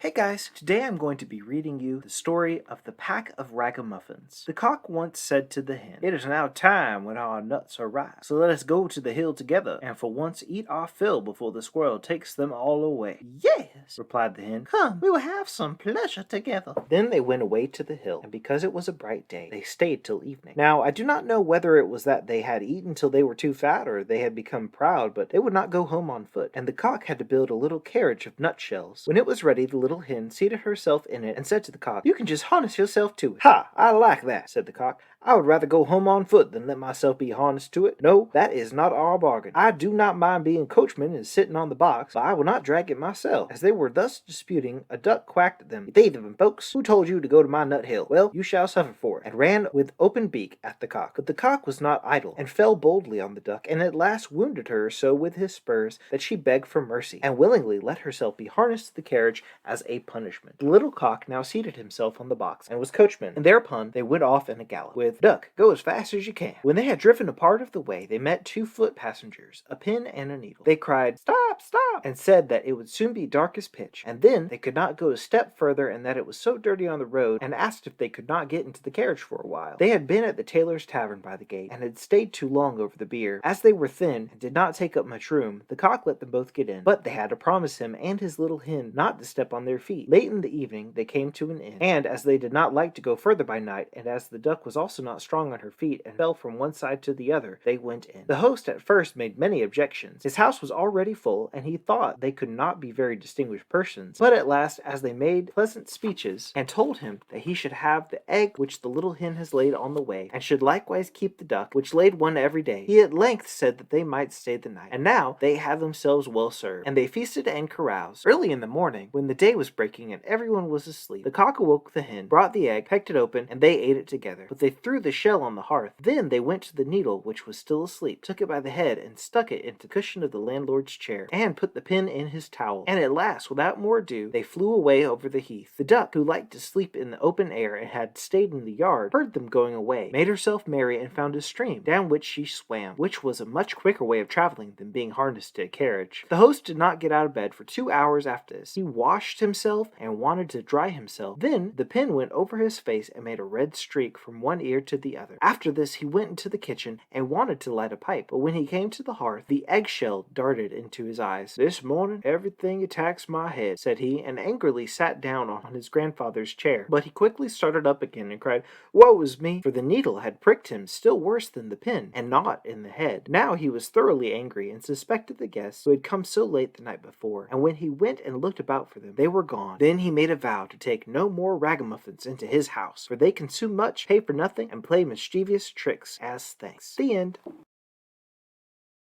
Hey guys, today I'm going to be reading you the story of the Pack of Ragamuffins. The cock once said to the hen, "It is now time when our nuts are ripe, so let us go to the hill together, and for once eat our fill before the squirrel takes them all away." "Yes," replied the hen, "come, we will have some pleasure together." Then they went away to the hill, and because it was a bright day, they stayed till evening. Now, I do not know whether it was that they had eaten till they were too fat, or they had become proud, but they would not go home on foot, and the cock had to build a little carriage of nutshells. When it was ready, the little hen seated herself in it and said to the cock, "You can just harness yourself to it." "Ha! I like that," said the cock. "I would rather go home on foot than let myself be harnessed to it. No, that is not our bargain. I do not mind being coachman and sitting on the box, but I will not drag it myself." As they were thus disputing, a duck quacked at them. "You thieving folks, who told you to go to my nut hill? Well, you shall suffer for it," and ran with open beak at the cock. But the cock was not idle, and fell boldly on the duck, and at last wounded her so with his spurs that she begged for mercy, and willingly let herself be harnessed to the carriage as a punishment. The little cock now seated himself on the box, and was coachman, and thereupon they went off in a gallop, with "Duck, go as fast as you can." When they had driven a part of the way, they met two foot passengers, a pin and a needle. They cried, "Stop, stop," and said that it would soon be dark as pitch, and then they could not go a step further, and that it was so dirty on the road, and asked if they could not get into the carriage for a while. They had been at the tailor's tavern by the gate, and had stayed too long over the beer. As they were thin, and did not take up much room, the cock let them both get in, but they had to promise him and his little hen not to step on their feet. Late in the evening they came to an inn, and as they did not like to go further by night, and as the duck was also not strong on her feet and fell from one side to the other, they went in. The host at first made many objections. His house was already full, and he thought they could not be very distinguished persons, but at last, as they made pleasant speeches, and told him that he should have the egg which the little hen has laid on the way, and should likewise keep the duck, which laid one every day, he at length said that they might stay the night. And now they had themselves well served, and they feasted and caroused. Early in the morning, when the day was breaking and everyone was asleep, the cock awoke the hen, brought the egg, pecked it open, and they ate it together. But they threw the shell on the hearth. Then they went to the needle, which was still asleep, took it by the head, and stuck it into the cushion of the landlord's chair, and put the pin in his towel. And at last, without more ado, they flew away over the heath. The duck, who liked to sleep in the open air and had stayed in the yard, heard them going away, made herself merry, and found a stream, down which she swam, which was a much quicker way of traveling than being harnessed to a carriage. The host did not get out of bed for 2 hours after this. He washed himself and wanted to dry himself. Then the pin went over his face and made a red streak from one ear to the other. After this he went into the kitchen and wanted to light a pipe, but when he came to the hearth, the eggshell darted into his eyes. "This morning everything attacks my head," said he, and angrily sat down on his grandfather's chair. But he quickly started up again and cried, "Woe is me!" for the needle had pricked him still worse than the pin, and not in the head. Now he was thoroughly angry, and suspected the guests who had come so late the night before, and when he went and looked about for them, they were gone. Then he made a vow to take no more ragamuffins into his house, for they consume much, pay for nothing, and play mischievous tricks as thanks. The end.